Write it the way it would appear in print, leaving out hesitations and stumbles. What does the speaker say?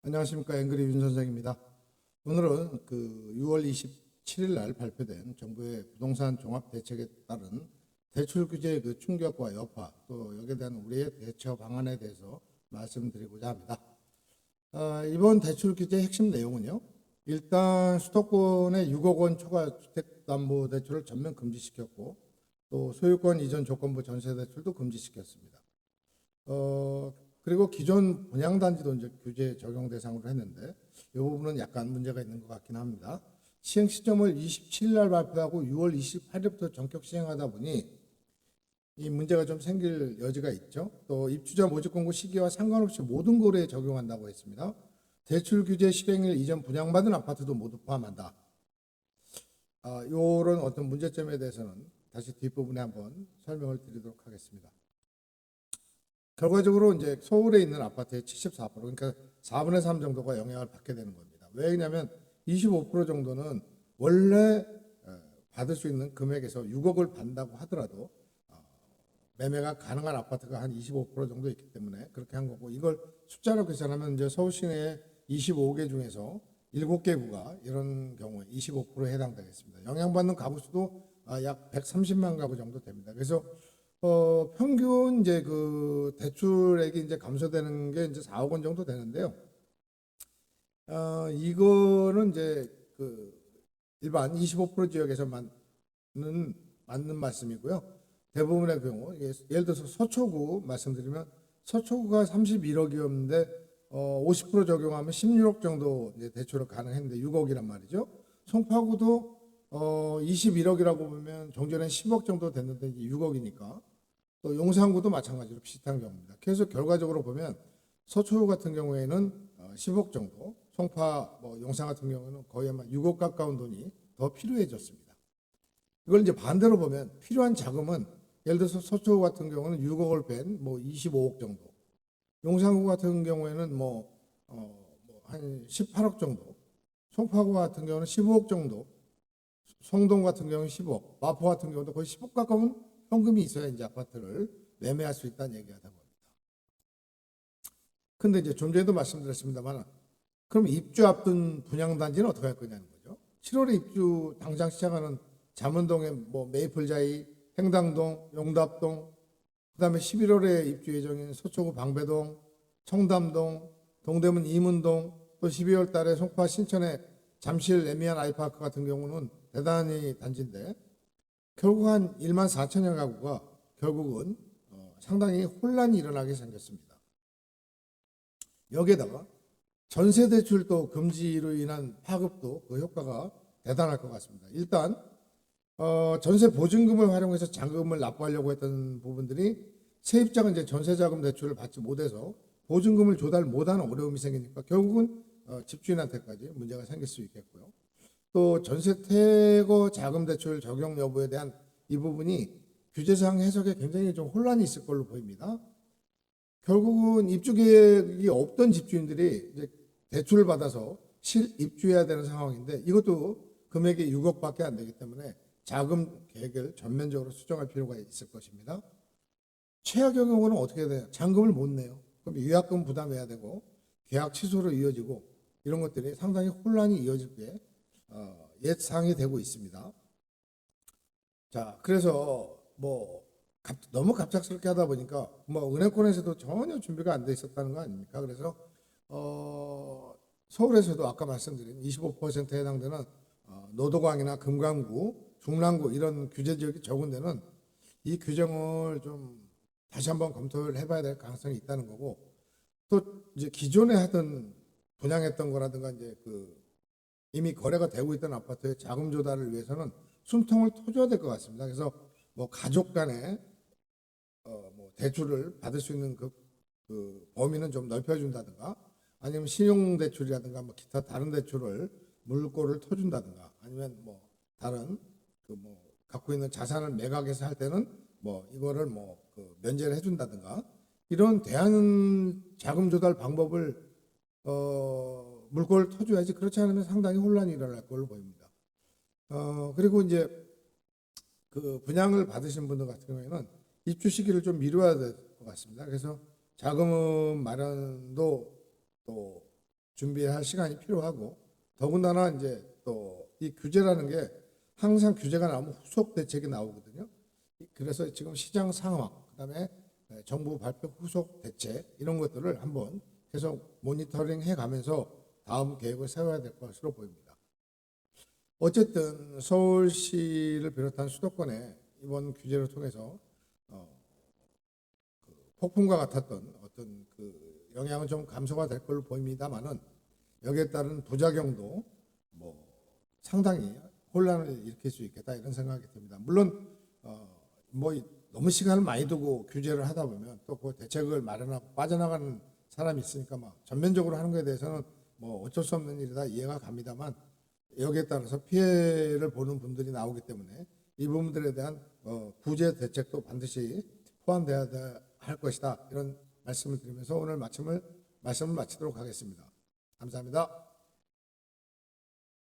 안녕하십니까. 앵그리 윤 선생입니다. 오늘은 6월 27일 날 발표된 정부의 부동산 종합 대책에 따른 대출 규제의 충격과 여파, 또 여기에 대한 우리의 대처 방안에 대해서 말씀드리고자 합니다. 이번 대출 규제의 핵심 내용은요. 일단 수도권의 6억 원 초과 주택담보대출을 전면 금지시켰고, 또 소유권 이전 조건부 전세대출도 금지시켰습니다. 그리고 기존 분양단지도 이제 규제 적용 대상으로 했는데 이 부분은 약간 문제가 있는 것 같긴 합니다. 시행 시점을 27일 날 발표하고 6월 28일부터 전격 시행하다 보니 이 문제가 좀 생길 여지가 있죠. 또 입주자 모집 공고 시기와 상관없이 모든 거래에 적용한다고 했습니다. 대출 규제 실행일 이전 분양받은 아파트도 모두 포함한다. 이런 어떤 문제점에 대해서는 다시 뒷부분에 한번 설명을 드리도록 하겠습니다. 결과적으로 이제 서울에 있는 아파트의 74%, 그러니까 4분의 3 정도가 영향을 받게 되는 겁니다. 왜냐하면 25% 정도는 원래 받을 수 있는 금액에서 6억을 받는다고 하더라도 매매가 가능한 아파트가 한 25% 정도 있기 때문에 그렇게 한 거고, 이걸 숫자로 계산하면 이제 서울 시내 25개 중에서 7개 구가 이런 경우에 25%에 해당되겠습니다. 영향받는 가구 수도 약 130만 가구 정도 됩니다. 그래서 평균 이제 그 대출액이 이제 감소되는 게 이제 4억 원 정도 되는데요. 이거는 이제 그 일반 25% 지역에서 맞는 말씀이고요. 대부분의 경우, 예를 들어서 서초구 말씀드리면 서초구가 31억이었는데 50% 적용하면 16억 정도 이제 대출을 가능했는데 6억이란 말이죠. 송파구도 21억이라고 보면 종전에 10억 정도 됐는데 이제 6억이니까, 또 용산구도 마찬가지로 비슷한 경우입니다. 그래서 결과적으로 보면 서초구 같은 경우에는 10억 정도, 송파, 용산 같은 경우는 거의 아마 6억 가까운 돈이 더 필요해졌습니다. 이걸 이제 반대로 보면 필요한 자금은 예를 들어서 서초구 같은 경우는 6억을 뺀 25억 정도, 용산구 같은 경우에는 한 18억 정도, 송파구 같은 경우는 15억 정도, 성동 같은 경우는 10억, 마포 같은 경우도 거의 10억 가까운 현금이 있어야 이제 아파트를 매매할 수 있다는 얘기가 되는 겁니다. 근데 이제 좀 전에도 말씀드렸습니다만, 그럼 입주 앞둔 분양단지는 어떻게 할 거냐는 거죠. 7월에 입주 당장 시작하는 잠원동의 메이플자이, 행당동, 용답동, 그다음에 11월에 입주 예정인 서초구 방배동, 청담동, 동대문 이문동, 또 12월 달에 송파 신천의 잠실 에미안 아이파크 같은 경우는 대단히 단지인데 결국 한 1만 4천여 가구가 결국은 상당히 혼란이 일어나게 생겼습니다. 여기에다가 전세대출도 금지로 인한 파급도 그 효과가 대단할 것 같습니다. 일단 전세 보증금을 활용해서 잔금을 납부하려고 했던 부분들이 세입자가 이제 전세자금 대출을 받지 못해서 보증금을 조달 못하는 어려움이 생기니까 결국은 집주인한테까지 문제가 생길 수 있겠고요. 또 전세 태거 자금 대출 적용 여부에 대한 이 부분이 규제상 해석에 굉장히 좀 혼란이 있을 걸로 보입니다. 결국은 입주 계획이 없던 집주인들이 이제 대출을 받아서 실입주해야 되는 상황인데 이것도 금액이 6억밖에 안 되기 때문에 자금 계획을 전면적으로 수정할 필요가 있을 것입니다. 최악의 경우는 어떻게 돼요? 잔금을 못 내요. 그럼 위약금 부담해야 되고 계약 취소로 이어지고 이런 것들이 상당히 혼란이 이어질 게 예상이 되고 있습니다. 자, 그래서 너무 갑작스럽게 하다 보니까 은행권에서도 전혀 준비가 안 돼 있었다는 거 아닙니까? 그래서 서울에서도 아까 말씀드린 25%에 해당되는 노도광이나 금강구, 중랑구 이런 규제 지역이 적은 데는 이 규정을 좀 다시 한번 검토를 해봐야 될 가능성이 있다는 거고, 또 이제 기존에 하던 분양했던 거라든가 이제 이미 거래가 되고 있던 아파트의 자금 조달을 위해서는 숨통을 터줘야 될 것 같습니다. 그래서 가족 간에 대출을 받을 수 있는 그 범위는 좀 넓혀준다든가, 아니면 신용대출이라든가 기타 다른 대출을 물꼬를 터준다든가, 아니면 다른 갖고 있는 자산을 매각해서 할 때는 이거를 면제를 해준다든가, 이런 대안 자금 조달 방법을 물꼬를 터줘야지, 그렇지 않으면 상당히 혼란이 일어날 걸로 보입니다. 그리고 이제 분양을 받으신 분들 같은 경우에는 입주 시기를 좀 미뤄야 될 것 같습니다. 그래서 자금 마련도 또 준비해야 할 시간이 필요하고 더군다나 이제 또 이 규제라는 게 항상 규제가 나오면 후속 대책이 나오거든요. 그래서 지금 시장 상황, 그다음에 정부 발표 후속 대책 이런 것들을 한번 계속 모니터링 해가면서 다음 계획을 세워야 될 것으로 보입니다. 어쨌든 서울시를 비롯한 수도권에 이번 규제를 통해서 폭풍과 같았던 어떤 그 영향은 좀 감소가 될 걸로 보입니다만은 여기에 따른 부작용도 뭐 상당히 혼란을 일으킬 수 있겠다 이런 생각이 듭니다. 물론 뭐 너무 시간을 많이 두고 규제를 하다 보면 또 그 대책을 마련하고 빠져나가는 사람이 있으니까 막 전면적으로 하는 것에 대해서는 뭐 어쩔 수 없는 일이다 이해가 갑니다만 여기에 따라서 피해를 보는 분들이 나오기 때문에 이 부분들에 대한 구제 대책도 반드시 포함돼야 할 것이다 이런 말씀을 드리면서 오늘 말씀을 마치도록 하겠습니다. 감사합니다.